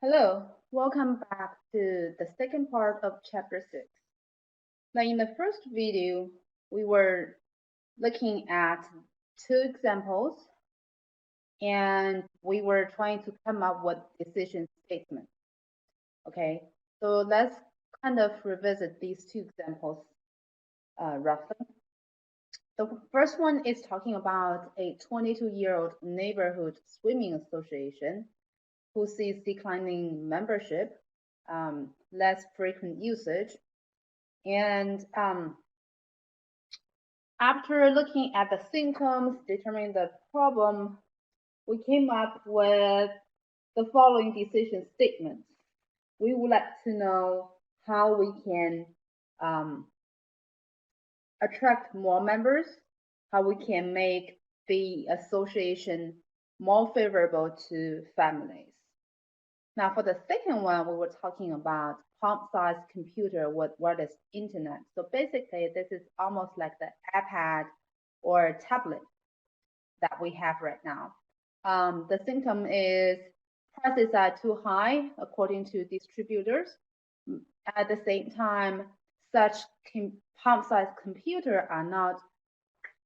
Hello, welcome back to the second part of chapter 6. Now, in the first video, we were looking at two examples and we were trying to come up with decision statements. Okay, so let's kind of revisit these two examples roughly. The first one is talking about a 22-year-old neighborhood swimming association who sees declining membership, less frequent usage, and after looking at the symptoms, determining the problem, we came up with the following decision statements. We would like to know how we can attract more members, how we can make the association more favorable to families. Now, for the second one, we were talking about palm-sized computer with wireless internet. So basically, this is almost like the iPad or tablet that we have right now. The symptom is prices are too high according to distributors. At the same time, such palm-sized computer are not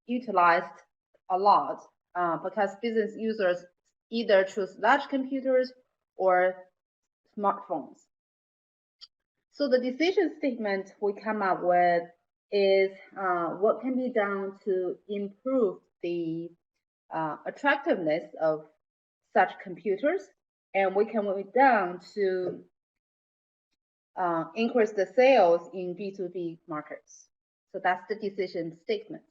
utilized a lot because business users either choose large computers or smartphones. So the decision statement we come up with is what can be done to improve the attractiveness of such computers, and we can move down to increase the sales in B2B markets. So that's the decision statement.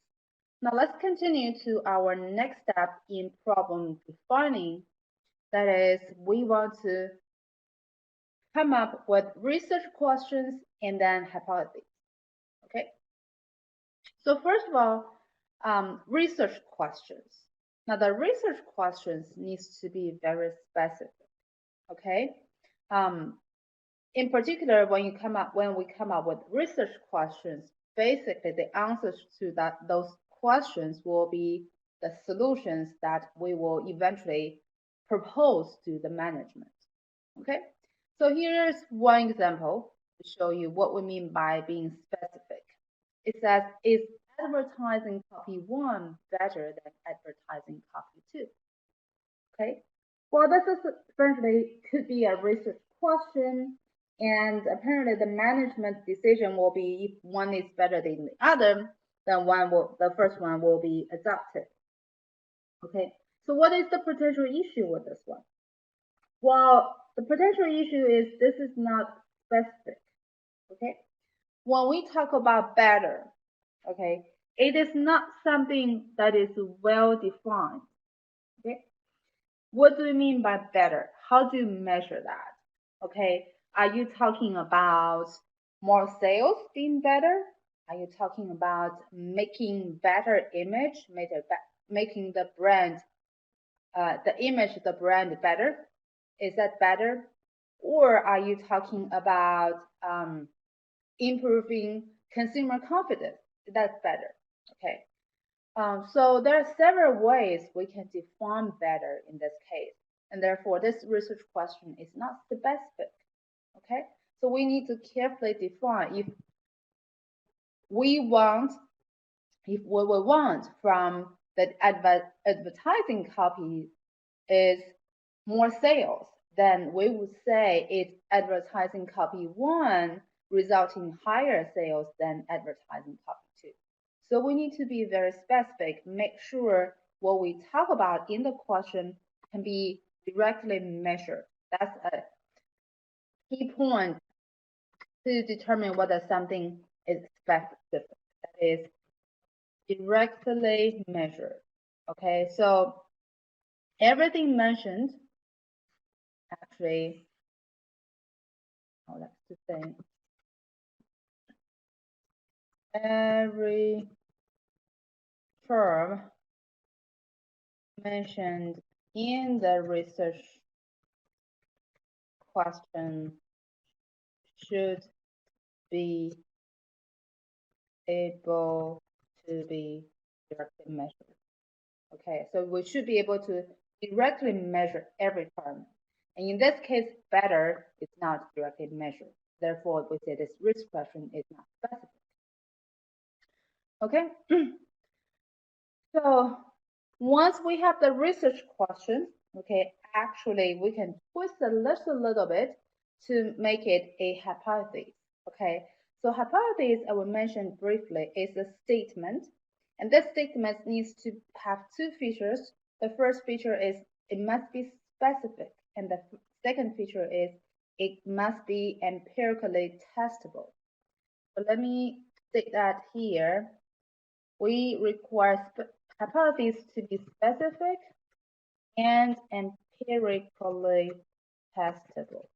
Now let's continue to our next step in problem defining. That is, we want to come up with research questions and then hypotheses. Okay. So first of all, research questions. Now the research questions needs to be very specific. Okay. In particular, when we come up with research questions, basically the answers to those questions will be the solutions that we will eventually propose to the management. Okay, so here's one example to show you what we mean by being specific. It says, is advertising copy 1 better than advertising copy 2? Okay, well, this is essentially could be a research question, and apparently the management decision will be if one is better than the other, then the first one will be adopted. Okay, so what is the potential issue with this one? Well, the potential issue is this is not specific. Okay, when we talk about better, okay, it is not something that is well defined. Okay, what do you mean by better? How do you measure that? Okay, are you talking about more sales being better? Are you talking about making better image, making the brand, the image of the brand better? Is that better? Or are you talking about improving consumer confidence? That's better. Okay. So there are several ways we can define better in this case, and therefore this research question is not specific. Okay, so we need to carefully define if what we want from the advertising copy is more sales, then we would say it's advertising copy 1 resulting higher sales than advertising copy 2. So we need to be very specific, make sure what we talk about in the question can be directly measured. That's a key point to determine whether something is specific, that is directly measured. Okay, so everything mentioned actually, let's just say every term mentioned in the research question should be able to be directly measured. Okay, so we should be able to directly measure every term. And in this case, better is not directly measured. Therefore, we say this risk question is not specific. Okay, so once we have the research question, okay, actually we can twist a little bit to make it a hypothesis. Okay, so hypothesis, I will mention briefly, is a statement, and this statement needs to have two features. The first feature is it must be specific, and the second feature is it must be empirically testable. So let me state that here. We require hypotheses to be specific and empirically testable.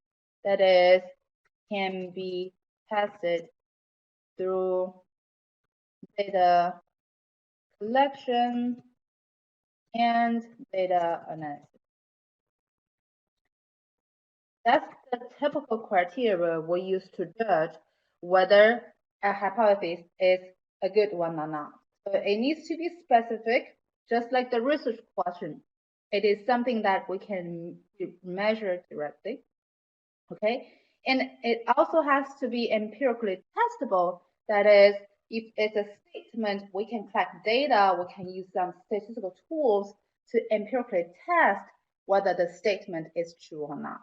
That is, can be tested through data collection and data analysis. That's the typical criteria we use to judge whether a hypothesis is a good one or not. So it needs to be specific, just like the research question. It is something that we can measure directly, okay? And it also has to be empirically testable. That is, if it's a statement, we can collect data, we can use some statistical tools to empirically test whether the statement is true or not.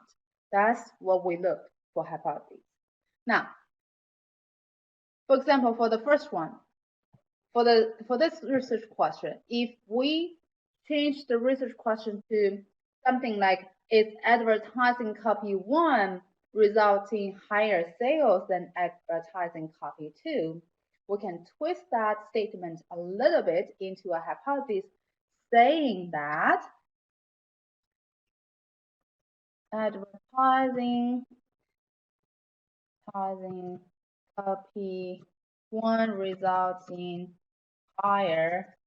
That's what we look for hypotheses. Now, for example, for the first one, for this research question, if we change the research question to something like, is advertising copy 1 resulting higher sales than advertising copy 2, we can twist that statement a little bit into a hypothesis saying that advertising copy 1 results in higher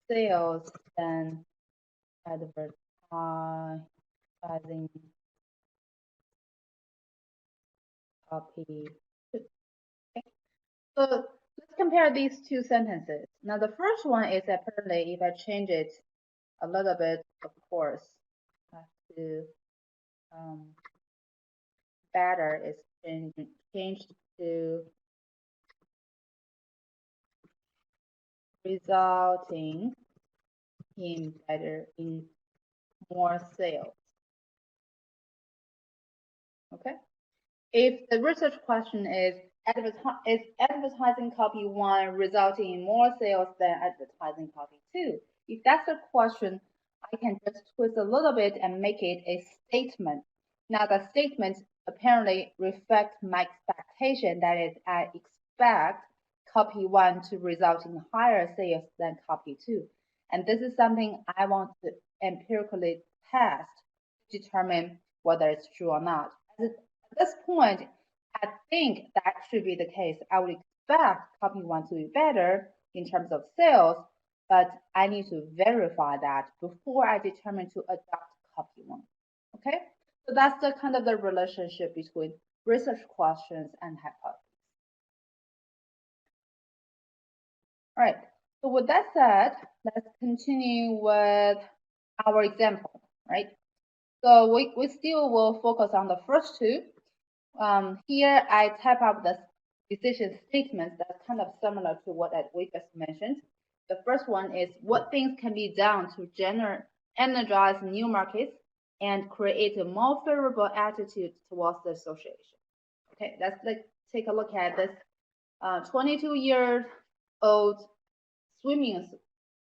sales than advertising copy 2. Okay. So let's compare these two sentences. Now the first one is apparently, if I change it a little bit, of course, I have to better is changed to resulting in more sales. Okay. If the research question is advertising copy 1 resulting in more sales than advertising copy 2? If that's the question, I can just twist a little bit and make it a statement. Now the statement apparently reflects my expectation, that is, I expect copy 1 to result in higher sales than copy 2. And this is something I want to empirically test to determine whether it's true or not. At this point, I think that should be the case. I would expect copy 1 to be better in terms of sales, but I need to verify that before I determine to adopt copy 1. Okay, so that's the kind of the relationship between research questions and hypotheses. All right, so with that said, let's continue with our example, right? So we still will focus on the first two. Here I type up the decision statements that's kind of similar to what we just mentioned. The first one is what things can be done to energize new markets and create a more favorable attitude towards the association. Okay, let's take a look at this 22-year-old swimming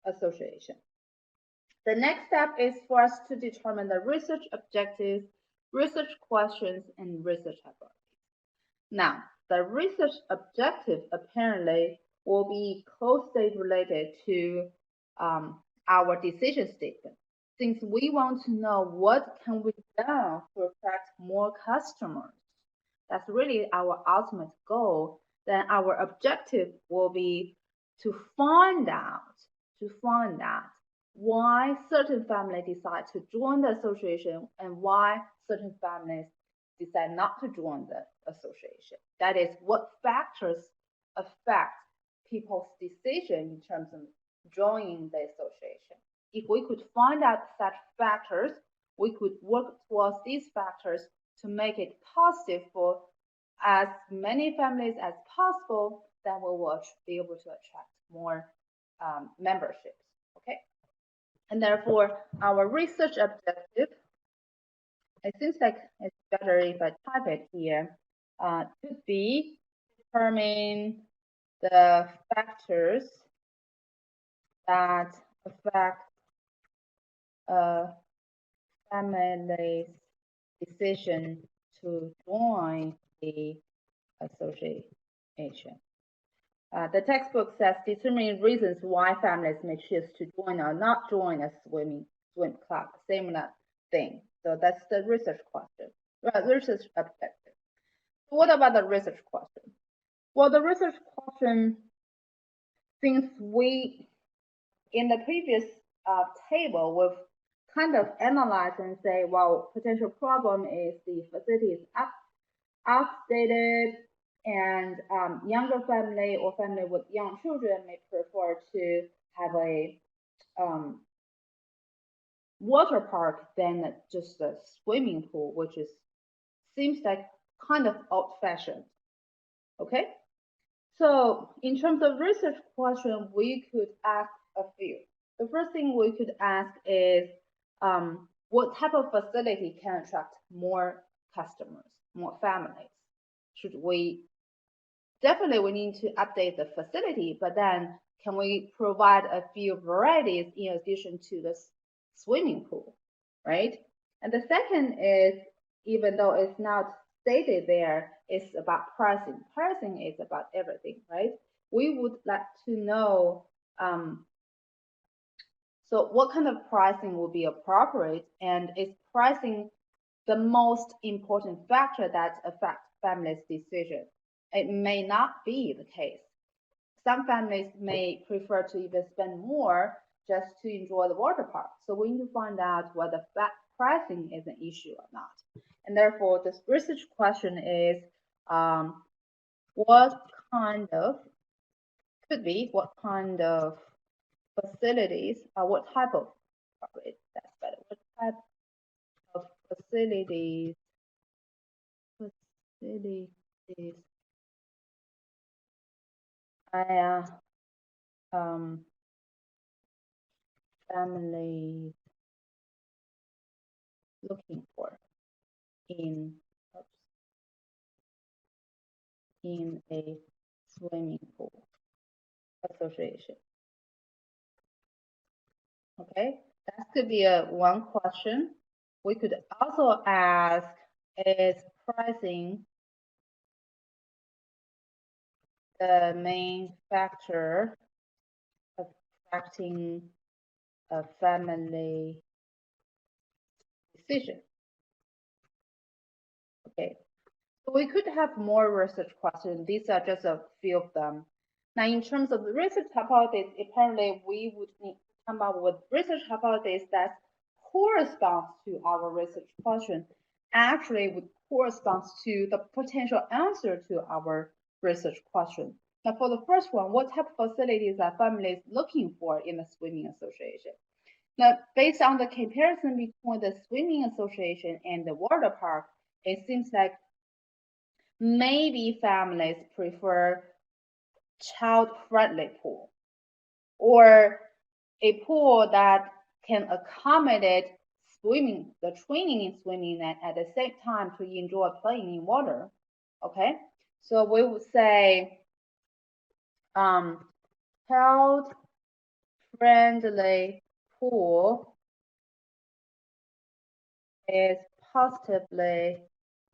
association. The next step is for us to determine the research objectives, research questions, and research hypotheses. Now, the research objective apparently will be closely related to our decision statement. Since we want to know what can we do to attract more customers, that's really our ultimate goal, then our objective will be to find out why certain families decide to join the association and why certain families decide not to join the association. That is, what factors affect people's decision in terms of joining the association. If we could find out such factors, we could work towards these factors to make it positive for as many families as possible, then we will be able to attract more memberships. Okay, and therefore our research objective, it seems like it's better if I type it here, could be determine the factors that affect a family's decision to join the association. The textbook says determine reasons why families may choose to join or not join a swim club. Similar thing. So that's the research question, research objective. So what about the research question? Well, the research question, since we in the previous table we've kind of analyze and say, well, potential problem is the facility is outdated, and younger family or family with young children may prefer to have a water park than just a swimming pool, which seems like kind of old-fashioned. Okay, so in terms of research question, we could ask a few. The first thing we could ask is, what type of facility can attract more customers, more families? Definitely we need to update the facility, but then can we provide a few varieties in addition to the swimming pool, right? And the second is, even though it's not stated there, it's about pricing. Pricing is about everything, right? We would like to know, so what kind of pricing will be appropriate, and is pricing the most important factor that affects families' decision? It may not be the case. Some families may prefer to even spend more just to enjoy the water park. So we need to find out whether pricing is an issue or not. And therefore, this research question is, what kind of facilities, what type of, that's better, what type of facilities families looking for in a swimming pool association. Okay, that could be one question. We could also ask, is pricing the main factor affecting a family decision? Okay, so we could have more research questions. These are just a few of them. Now, in terms of the research hypothesis, apparently we would need to come up with research hypothesis that corresponds to our research question, actually would correspond to the potential answer to our research question. Now, for the first one, what type of facilities are families looking for in the swimming association? Now, based on the comparison between the swimming association and the water park, it seems like maybe families prefer child-friendly pool, or a pool that can accommodate swimming, the training in swimming, and at the same time to enjoy playing in water. Okay, so we would say child-friendly pool is positively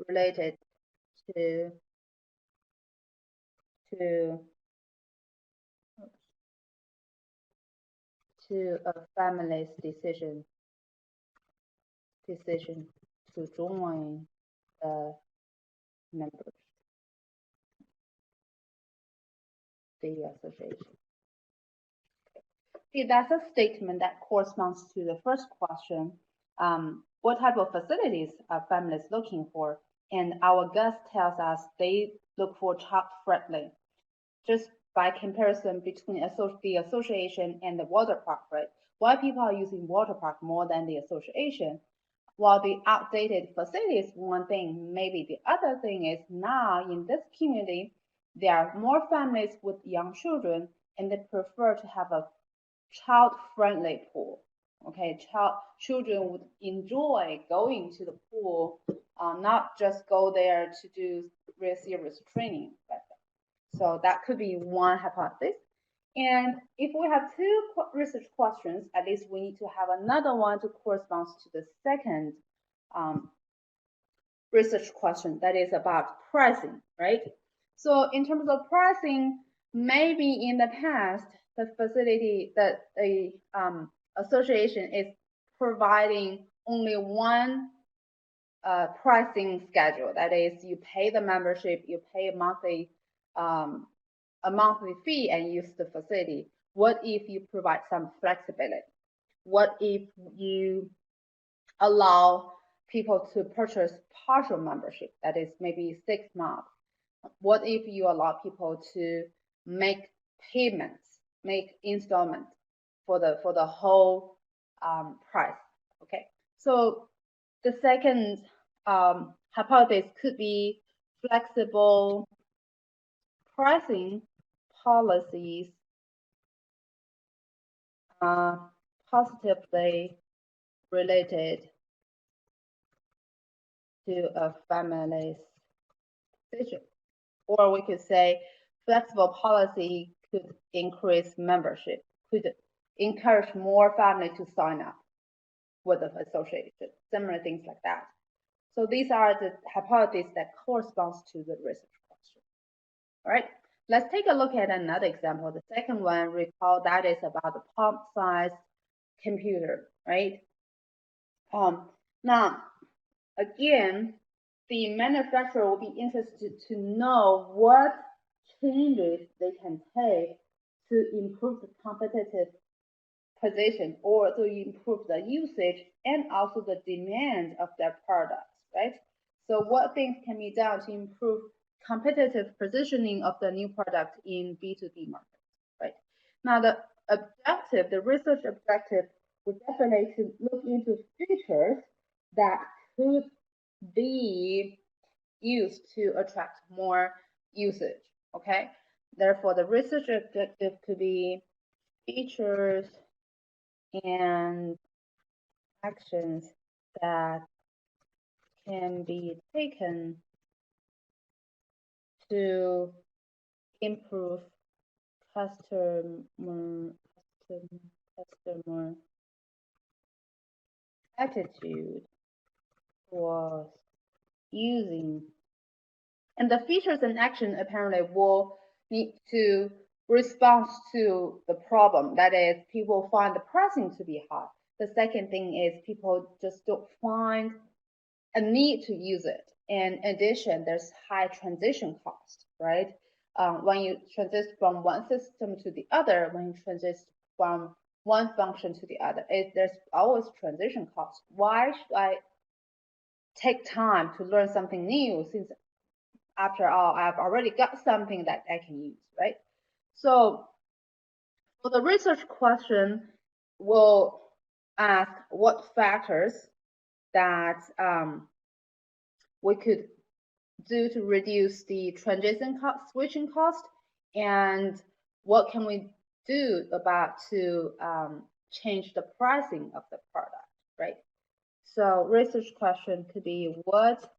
related to a family's decision to join the members, the association. See, that's a statement that corresponds to the first question. What type of facilities are families looking for? And our guest tells us they look for child-friendly. Just by comparison between the association and the water park, right? Why people are using water park more than the association? while the outdated facility is one thing, maybe the other thing is now in this community, there are more families with young children and they prefer to have a child-friendly pool. Okay, children would enjoy going to the pool, not just go there to do real serious training. So that could be one hypothesis. And if we have two research questions, at least we need to have another one to correspond to the second research question that is about pricing, right? So in terms of pricing, maybe in the past, the facility that the association is providing only one pricing schedule. That is, you pay the membership, you pay a monthly fee and use the facility. What if you provide some flexibility? What if you allow people to purchase partial membership, that is maybe 6 months? What if you allow people to make payments, make installments for the whole price? Okay, so the second hypothesis could be flexible pricing policies positively related to a family's decision. Or we could say flexible policy could increase membership, could encourage more families to sign up with the association, similar things like that. So these are the hypotheses that corresponds to the research question. All right, let's take a look at another example. The second one, recall that is about the palm-sized computer, right? Now, again, the manufacturer will be interested to know what changes they can take to improve the competitive position or to improve the usage and also the demand of their products, right? So what things can be done to improve competitive positioning of the new product in B2B markets, right? Now the objective, the research objective would definitely to look into features that could be used to attract more usage, okay? Therefore, the research objective could be features and actions that can be taken to improve customer attitude towards using. And the features and action apparently will need to respond to the problem. That is, people find the pricing to be high. The second thing is people just don't find a need to use it. And in addition, there's high transition cost, right? When you transition from one system to the other, when you transition from one function to the other, there's always transition cost. Why should I take time to learn something new since after all, I've already got something that I can use, right? So for the research question, we'll ask what factors that we could do to reduce the transition cost, switching cost, and what can we do about to change the pricing of the product, right? So research question could be, what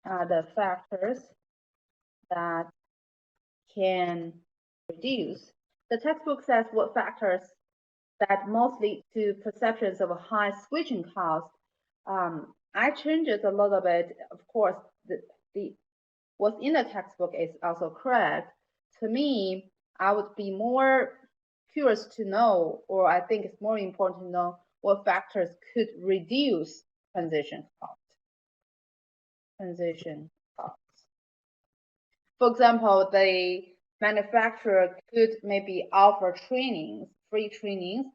are the factors that can reduce? The textbook says what factors that most lead to perceptions of a high switching cost. I changed it a little bit. Of course, what's in the textbook is also correct. To me, I would be more curious to know, or I think it's more important to know what factors could reduce transition cost. For example, the manufacturer could maybe offer trainings, free trainings,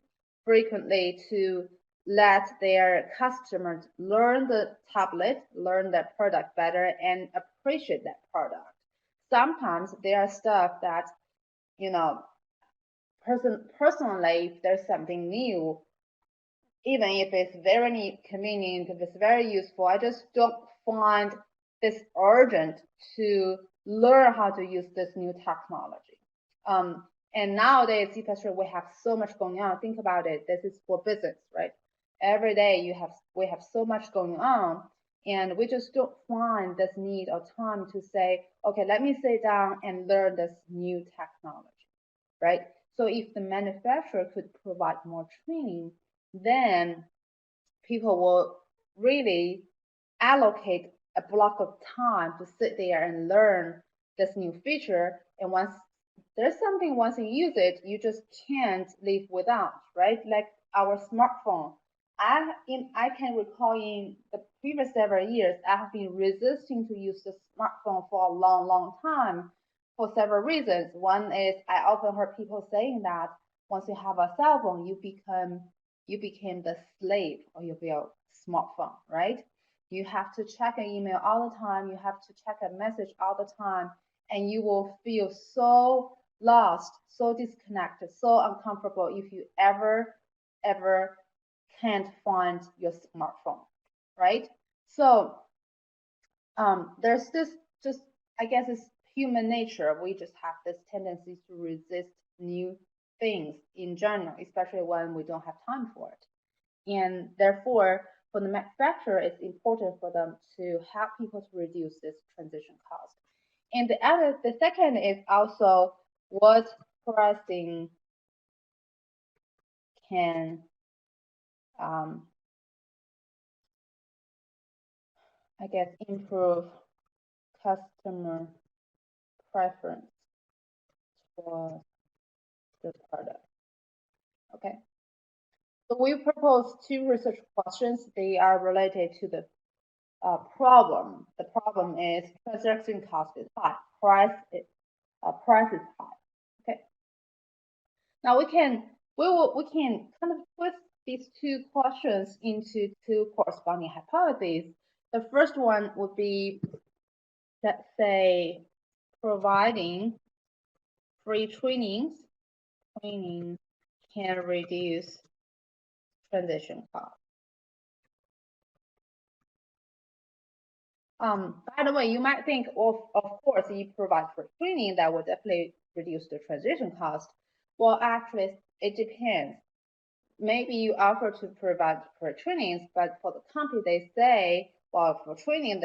frequently to let their customers learn the tablet, learn that product better, and appreciate that product. Sometimes there are stuff that, you know, personally, if there's something new, even if it's very convenient, if it's very useful, I just don't find this urgent to learn how to use this new technology. And nowadays, especially, we have so much going on. Think about it. This is for business, right? Every day we have so much going on, and we just don't find this need or time to say, okay, let me sit down and learn this new technology, right? So if the manufacturer could provide more training, then people will really allocate a block of time to sit there and learn this new feature. And once you use it, you just can't live without, right? Like our smartphone. I can recall in the previous several years, I have been resisting to use the smartphone for a long time for several reasons. One is I often heard people saying that once you have a cell phone, you became the slave of your smartphone, right? You have to check an email all the time. You have to check a message all the time, and you will feel so lost, so disconnected, so uncomfortable if you ever can't find your smartphone, right? So there's this just, I guess it's human nature. We just have this tendency to resist new things in general, especially when we don't have time for it. And therefore, for the manufacturer, it's important for them to help people to reduce this transition cost. And the second is also what pricing can I guess improve customer preference for the product. Okay. So we propose two research questions. They are related to the problem. The problem is transaction cost is high, price is high. Okay. Now we can kind of twist these two questions into two corresponding hypotheses. The first one would be, let's say, providing free trainings can reduce transition cost. By the way, you might think, well, of course, if you provide free training, that would definitely reduce the transition cost. Well, actually, it depends. Maybe you offer to provide free trainings, but for the company, they say, well, for training,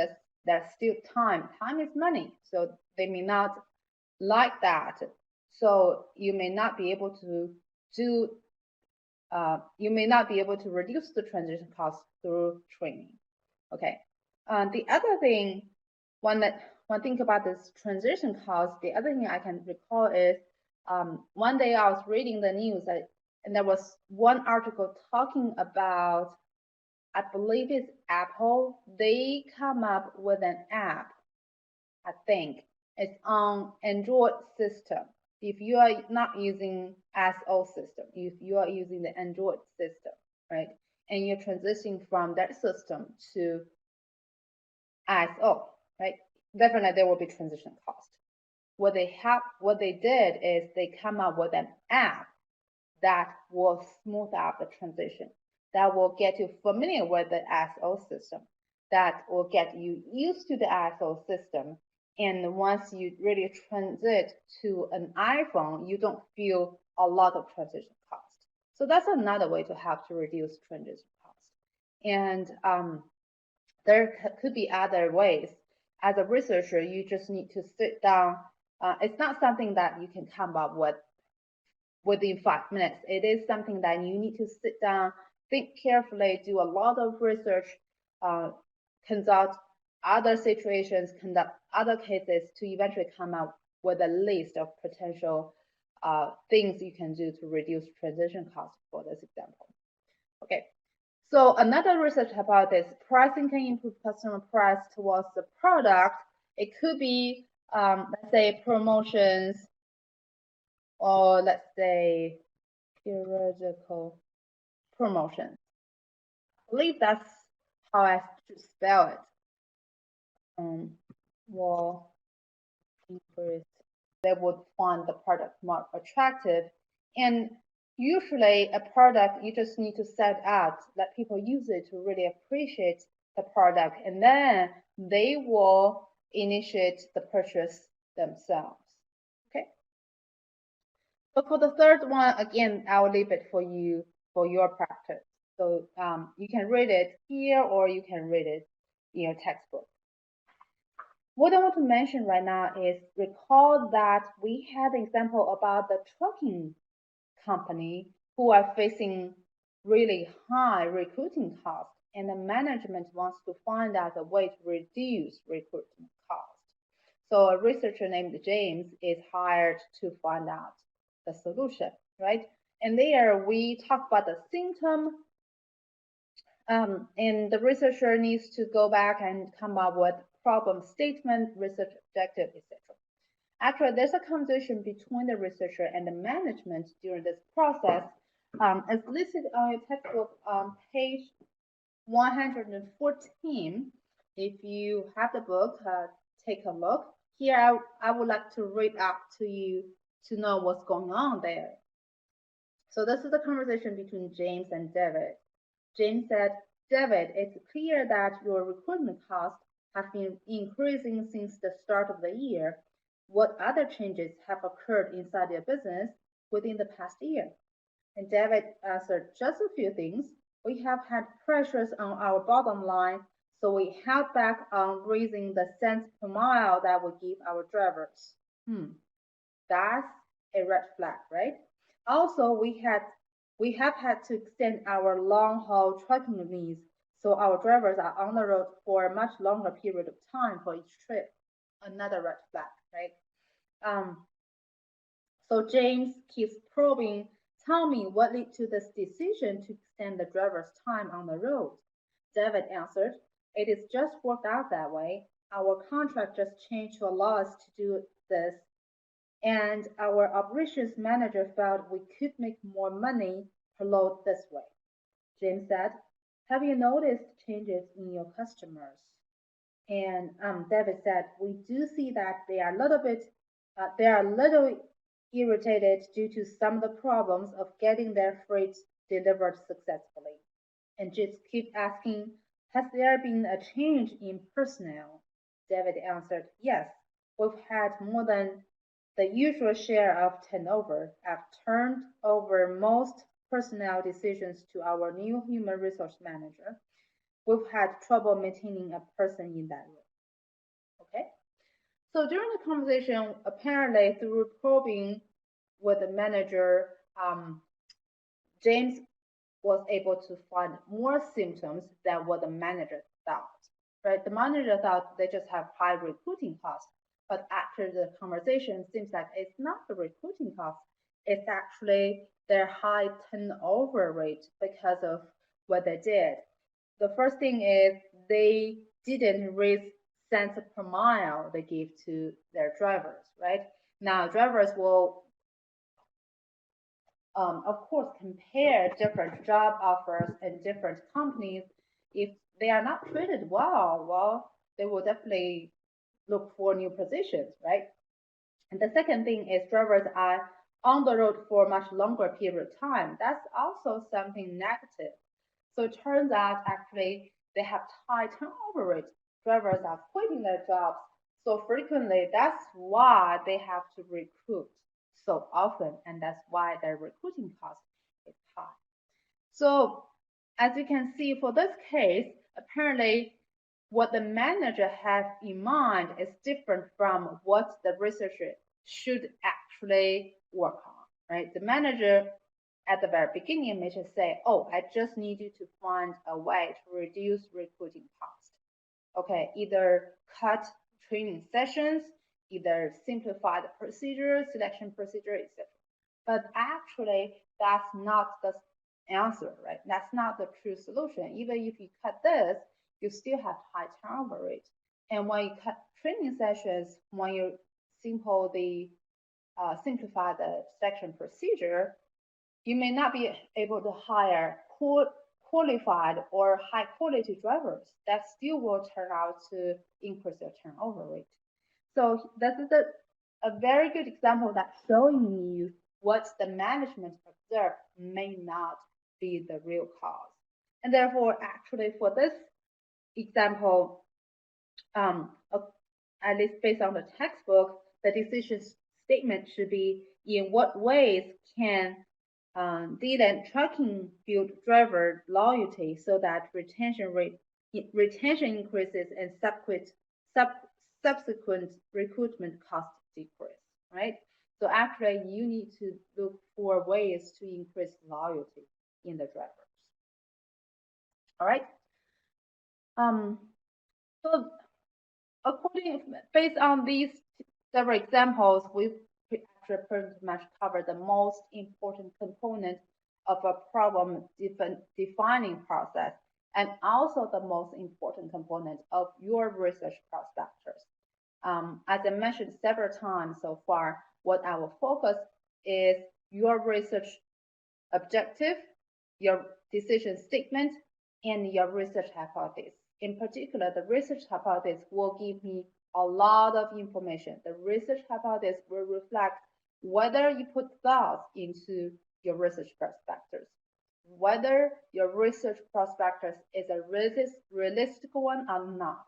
there's still time. Time is money, so they may not like that. So you may not be able to do. You may not be able to reduce the transition cost through training. Okay. The other thing, one thing about this transition cost, the other thing I can recall is one day I was reading the news and there was one article talking about, I believe it's Apple. They come up with an app, I think. It's on Android system. If you are not using SO system, if you are using the Android system, right, and you're transitioning from that system to ISO, right? Definitely there will be transition cost. What they did is they come up with an app that will smooth out the transition, that will get you familiar with the ISO system, that will get you used to the ISO system. And once you really transit to an iPhone, you don't feel a lot of transition cost. So that's another way to help to reduce transition cost. And there could be other ways. As a researcher, you just need to sit down. It's not something that you can come up with within 5 minutes. It is something that you need to sit down, think carefully, do a lot of research, consult other situations, conduct other cases to eventually come up with a list of potential things you can do to reduce transition costs for this example. Okay. So another research hypothesis, pricing can improve customer price towards the product. It could be, let's say, promotions, or let's say, periodical promotions. I believe that's how I should spell it. Will increase. They would find the product more attractive. And Usually a product, you just need to set out, let people use it to really appreciate the product, and then they will initiate the purchase themselves. Okay. But for the third one, again, I'll leave it for you for your practice. So you can read it here or you can read it in your textbook. What I want to mention right now is recall that we had an example about the trucking company who are facing really high recruiting costs, and the management wants to find out a way to reduce recruitment costs. So a researcher named James is hired to find out the solution, right? And there we talk about the symptom, and the researcher needs to go back and come up with problem statement, research objective, etc. Actually, there's a conversation between the researcher and the management during this process, as listed on your textbook on page 114. If you have the book, take a look. Here, I would like to read out to you to know what's going on there. So this is a conversation between James and David. James said, David, it's clear that your recruitment costs have been increasing since the start of the year. What other changes have occurred inside your business within the past year? And David answered, just a few things. We have had pressures on our bottom line, so we held back on raising the cents per mile that we give our drivers. That's a red flag, right? Also, we have had to extend our long-haul trucking needs, so our drivers are on the road for a much longer period of time for each trip. Another red flag, right? So James keeps probing. Tell me what led to this decision to extend the driver's time on the road. David answered, it is just worked out that way. Our contract just changed to allow us to do this, and our operations manager felt we could make more money per load this way. James said, have you noticed changes in your customers? And David said, we do see that they are a little irritated due to some of the problems of getting their freight delivered successfully. And just keep asking, has there been a change in personnel? David answered, yes, we've had more than the usual share of turnover. I've turned over most personnel decisions to our new human resource manager. We've had trouble maintaining a person in that role. Okay? So during the conversation, apparently through probing with the manager, James was able to find more symptoms than what the manager thought. Right? The manager thought they just have high recruiting costs, but after the conversation, it seems like it's not the recruiting cost, it's actually their high turnover rate because of what they did. The first thing is they didn't raise cents per mile they give to their drivers, right? Now, drivers will, of course, compare different job offers and different companies. If they are not treated well, they will definitely look for new positions, right? And the second thing is drivers are on the road for a much longer period of time. That's also something negative. So it turns out actually they have high turnover rate. Drivers are quitting their jobs so frequently. That's why they have to recruit so often, and that's why their recruiting cost is high. So as you can see for this case, apparently what the manager has in mind is different from what the researcher should actually work on, right? The manager at the very beginning may just say, oh, I just need you to find a way to reduce recruiting cost. Okay, either cut training sessions, either simplify the procedure, selection procedure, etc. But actually, that's not the answer, right? That's not the true solution. Even if you cut this, you still have high turnover rate. And when you cut training sessions, when you simplify the selection procedure, you may not be able to hire qualified or high quality drivers. That still will turn out to increase your turnover rate. So this is a very good example that's showing you what the management observed may not be the real cause. And therefore, actually, for this example, at least based on the textbook, the decision statement should be in what ways can Dylan tracking build driver loyalty so that retention increases and subsequent recruitment costs decrease, right? So actually, you need to look for ways to increase loyalty in the drivers. All right. So based on these several examples, we've actually pretty much covered the most important component of a problem defining process, and also the most important component of your research prospectus. As I mentioned several times so far, what I will focus is your research objective, your decision statement, and your research hypothesis. In particular, the research hypothesis will give me a lot of information. The research hypothesis will reflect whether you put thought into your research prospectus, whether your research prospectus is a realistic one or not,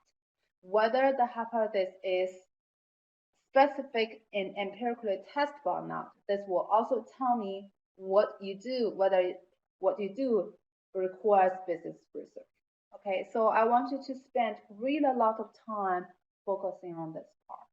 whether the hypothesis is specific and empirically testable or not. This will also tell me what you do, whether what you do requires business research. Okay, so I want you to spend really a lot of time focusing on this part.